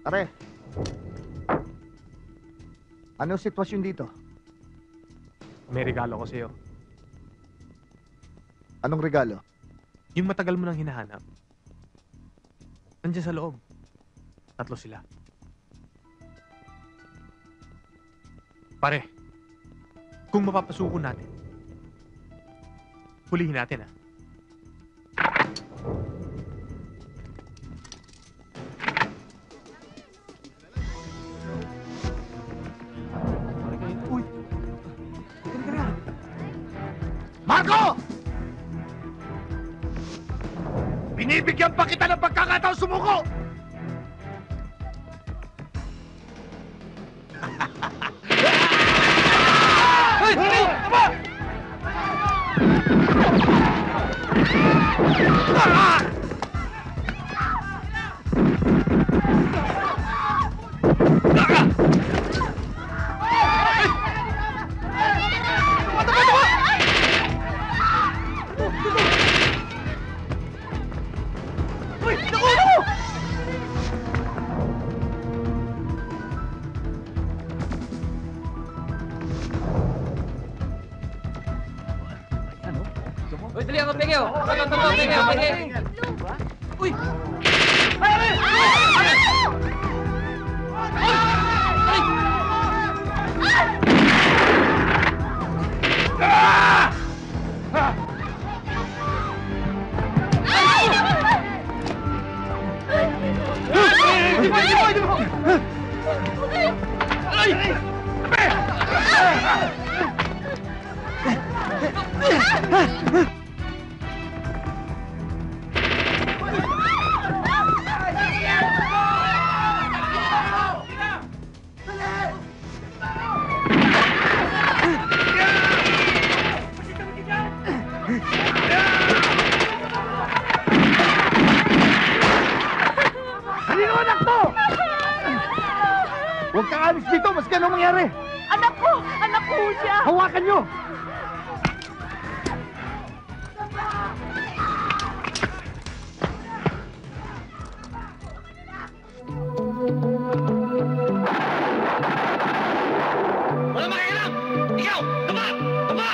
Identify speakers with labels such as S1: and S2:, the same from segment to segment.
S1: Pare, ano sitwasyon dito?
S2: May regalo ko sa'yo.
S1: Anong regalo?
S2: Yung matagal mo nang hinahanap. Nandiyan sa loob. 3 sila. Pare, kung mapapasuko natin, hulihin natin, ha? Uy! Halika na!
S1: Marco! Binibigyan pa kita ng pagkakataon sumuko!
S3: Uy, dali ako, peke, oh! Peke! Uy!
S1: Huwag kang alis dito, maski anong mangyari!
S4: Anak ko! Anak ko siya!
S1: Hawakan nyo!
S3: Wala makialam! Ikaw! Tama! Tama!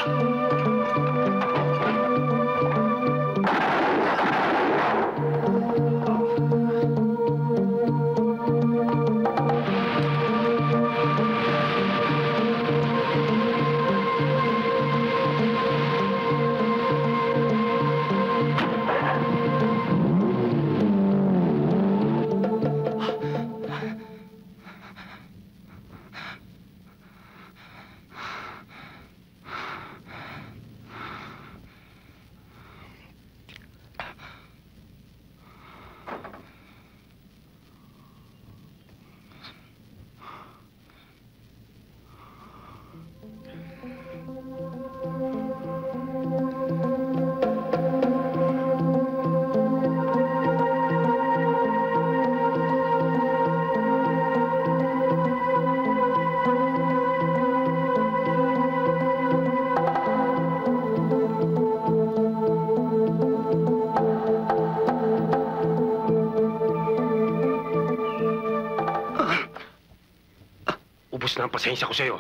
S3: Ubus na ang pasensya ko sa'yo.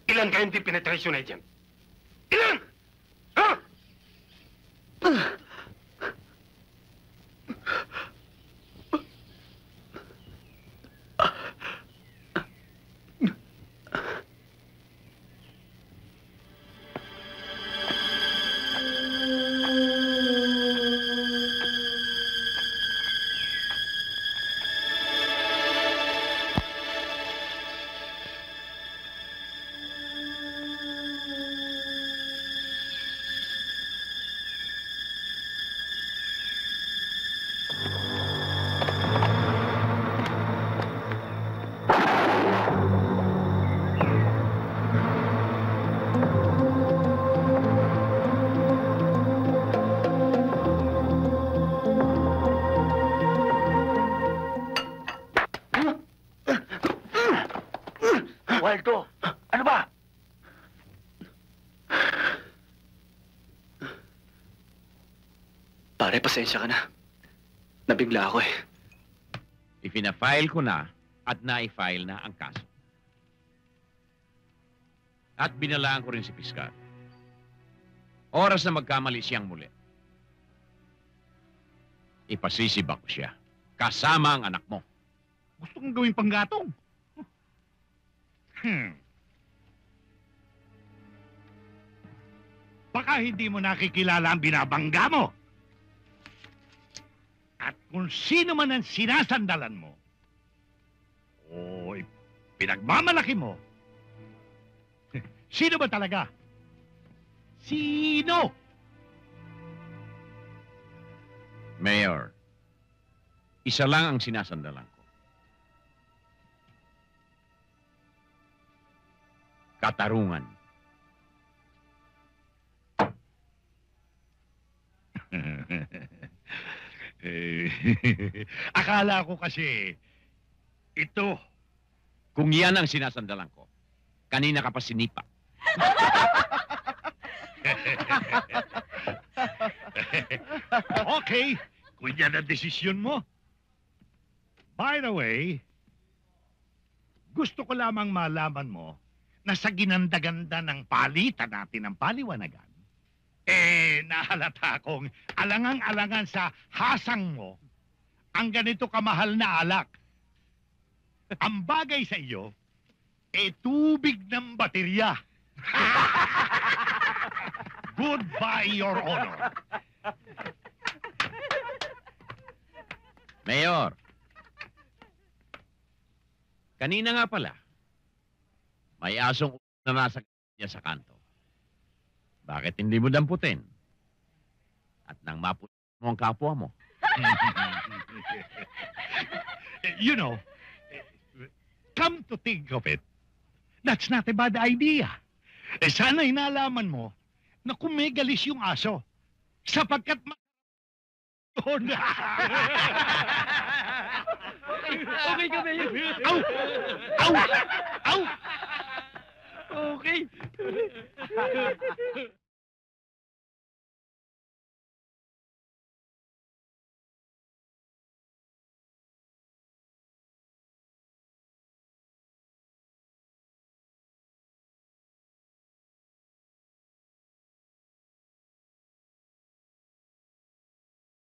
S3: Ilan kayo hindi penetration agent? Ilan? Ha?
S1: Waldo, ano ba?
S5: Pare, pasensya ka na. Nabigla ako eh. Ipina-file ko na at na-file na ang kaso. At binalaan ko rin si Piskal. Oras na magkamali siyang muli. Ipasisibak ko siya. Kasama ang anak mo.
S1: Gusto kong gawing panggatong. Baka hindi mo nakikilala ang binabangga mo. At kung sino man ang sinasandalan mo, o pinagmamalaki mo, sino ba talaga? Sino?
S5: Mayor, isa lang ang sinasandalan ko. Katarungan.
S1: Akala ko kasi, ito.
S5: Kung yan ang sinasandalan ko, kanina ka pa sinipa.
S1: Okay, kung yan ang desisyon mo. By the way, gusto ko lamang malaman mo na sa ginanda-ganda ng palitan natin ng paliwanagan, nahalata akong alangang-alangan sa hasang mo ang ganito kamahal na alak. Ang bagay sa iyo, tubig ng baterya. Goodbye, Your Honor.
S5: Mayor, kanina nga pala, may asong na nasa niya sa kanto. Bakit hindi mo damputin? At nang maputin mo ang kapwa mo.
S1: You know, come to think of it, that's not a bad idea. Sana'y nalaman mo na kung may galis yung aso, sapagkat okay ka ba yun? Au! Au! Au!
S2: Okay.